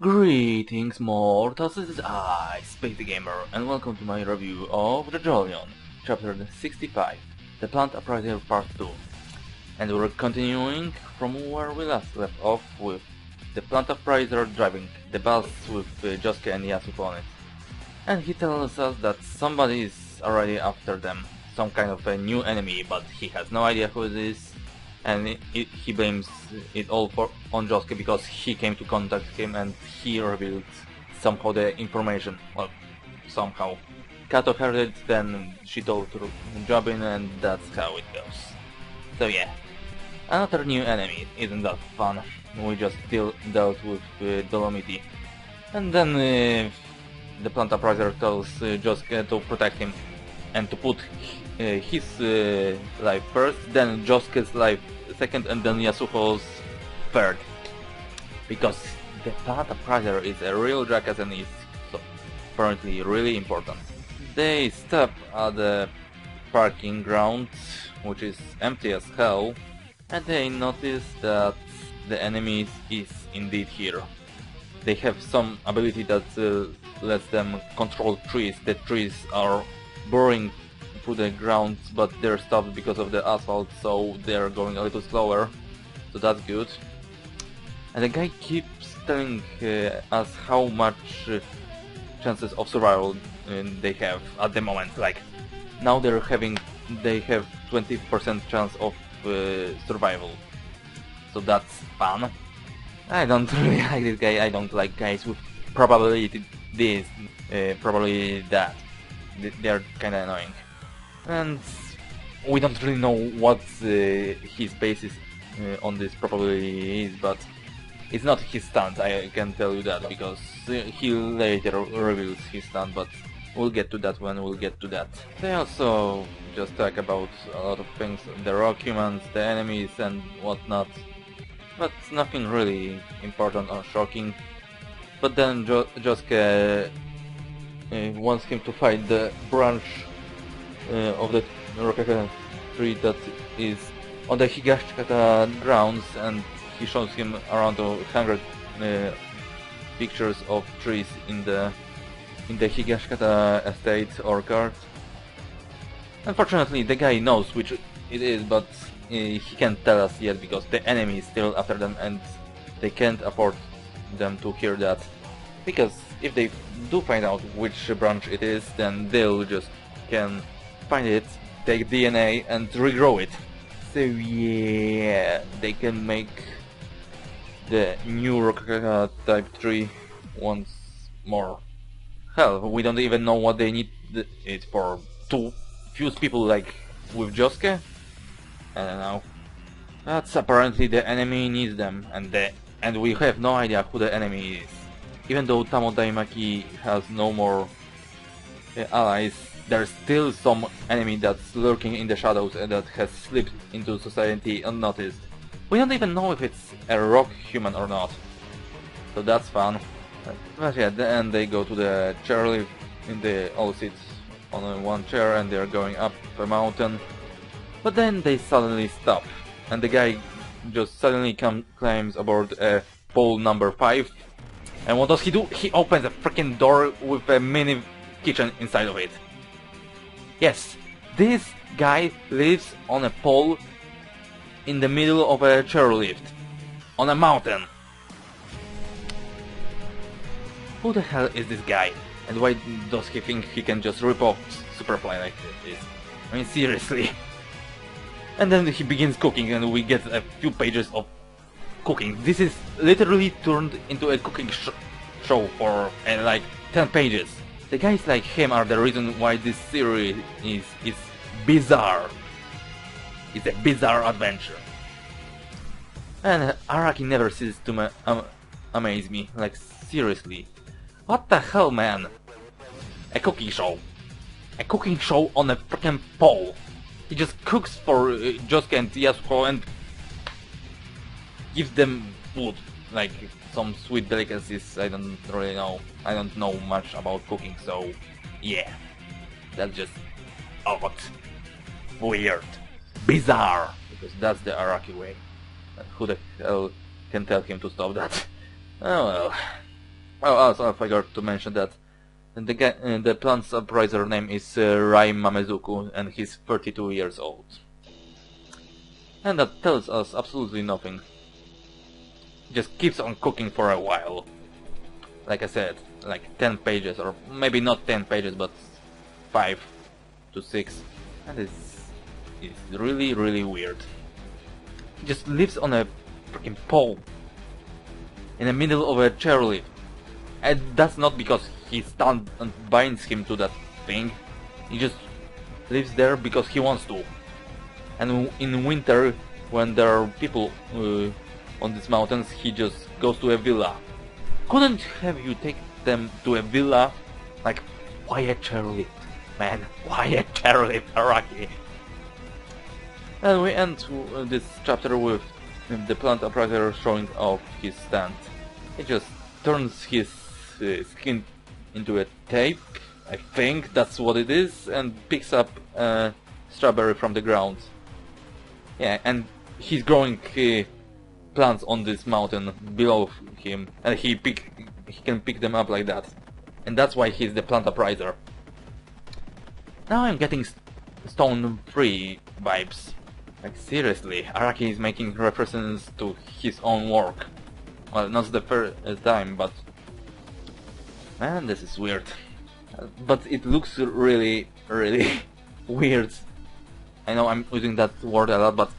Greetings mortals, this is I, Space the Gamer, and welcome to my review of JoJolion, chapter 65, The Plant APPRAISER Part 2. And we're continuing from where we last left off with the Plant APPRAISER driving the bus with Josuke and Yasuko on it. And he tells us that somebody is already after them, some kind of a new enemy, but he has no idea who it is. And he blames it all on Josuke because he came to contact him and he revealed somehow the information. Well, somehow. Kato heard it, then she told JoJolion, and that's how it goes. So yeah, another new enemy. Isn't that fun? We just still dealt with Dolomiti. And then the Plant APPRAISER tells Josuke to protect him and to put his life first, then Josuke's life second, and then Yasuko's third. Because the Plant APPRAISER is a real jackass and is so apparently really important. They stop at the parking ground, which is empty as hell, and they notice that the enemy is indeed here. They have some ability that lets them control trees. The trees are boring through the ground, but they're stopped because of the asphalt, so they're going a little slower, so that's good. And the guy keeps telling us how much chances of survival they have at the moment. Like now they have 20% chance of survival, so that's fun. I don't really like this guy. I don't like guys with probability this, probably that. They're kinda annoying. And we don't really know what his basis on this probably is, but it's not his stunt, I can tell you that, because he later reveals his stunt, but we'll get to that when we'll get to that. They also just talk about a lot of things, the rock humans, the enemies and whatnot, but nothing really important or shocking. But then Josuke wants him to fight the branch of the Rokaka tree that is on the Higashikata grounds, and he shows him around 100 pictures of trees in the Higashikata estate orchard. Unfortunately, the guy knows which it is, but he can't tell us yet because the enemy is still after them and they can't afford them to hear that. Because if they do find out which branch it is, then they'll just can find it, take DNA and regrow it. So yeah, they can make the new Rokaka type tree once more. Hell, we don't even know what they need it for. To fuse people like with Josuke? I don't know. That's apparently the enemy needs them, and we have no idea who the enemy is. Even though Tamo Daimaki has no more allies, there's still some enemy that's lurking in the shadows and that has slipped into society unnoticed. We don't even know if it's a rock human or not, so that's fun. But yeah, then they go to the chairlift, and they all sit on one chair and they're going up a mountain. But then they suddenly stop, and the guy just suddenly climbs aboard pole number 5. And what does he do? He opens a freaking door with a mini kitchen inside of it. Yes, this guy lives on a pole in the middle of a chairlift on a mountain. Who the hell is this guy? And why does he think he can just rip off Superfly like this? I mean, seriously. And then he begins cooking and we get a few pages of cooking. This is literally turned into a cooking show for like 10 pages. The guys like him are the reason why this series is bizarre. It's a bizarre adventure. And Araki never ceases to amaze me. Like, seriously. What the hell, man? A cooking show. A cooking show on a freaking pole. He just cooks for Josuke and Yasuko and gives them food. Like some sweet delicacies. I don't really know. I don't know much about cooking, so yeah. That's just odd. Weird. Bizarre. Because that's the Araki way. Who the hell can tell him to stop that? Oh well. Oh, also I forgot to mention that the plant's APPRAISER name is Rai Mamezuku, and he's 32 years old. And that tells us absolutely nothing. He just keeps on cooking for a while. Like I said, like 10 pages, or maybe not 10 pages, but 5 to 6. And it's really, really weird. He just lives on a freaking pole in the middle of a chairlift. And that's not because he stunned and binds him to that thing. He just lives there because he wants to. And in winter, when there are people on these mountains, he just goes to a villa. Couldn't have you take them to a villa? Like, why a chairlift? Man, why a chairlift, Araki? And we end this chapter with the plant APPRAISER showing off his stand. He just turns his skin into a tape, I think that's what it is, and picks up a strawberry from the ground. Yeah, and he's growing plants on this mountain below him, and he can pick them up like that. And that's why he's the plant APPRAISER. Now I'm getting Stone Free vibes. Like seriously, Araki is making references to his own work. Well, not the first time, but man, this is weird. But it looks really, really weird. I know I'm using that word a lot, but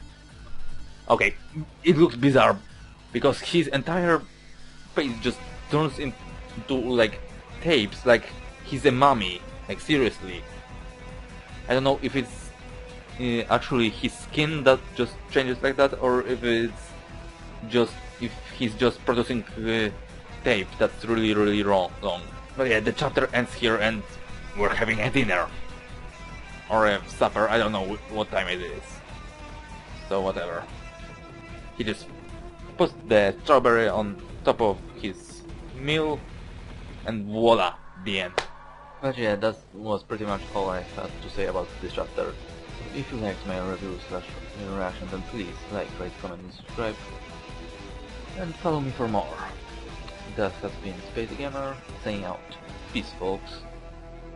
okay, it looks bizarre because his entire face just turns into like tapes, like he's a mummy. Like seriously, I don't know if it's actually his skin that just changes like that, or if he's just producing tape that's really, really long. But yeah, the chapter ends here, and we're having a dinner or a supper. I don't know what time it is. So whatever. He just puts the strawberry on top of his meal, and voila, the end. But yeah, that was pretty much all I had to say about this chapter. If you liked my review / reaction, then please like, rate, comment, and subscribe. And follow me for more. That has been Space Gamer, saying out. Peace, folks.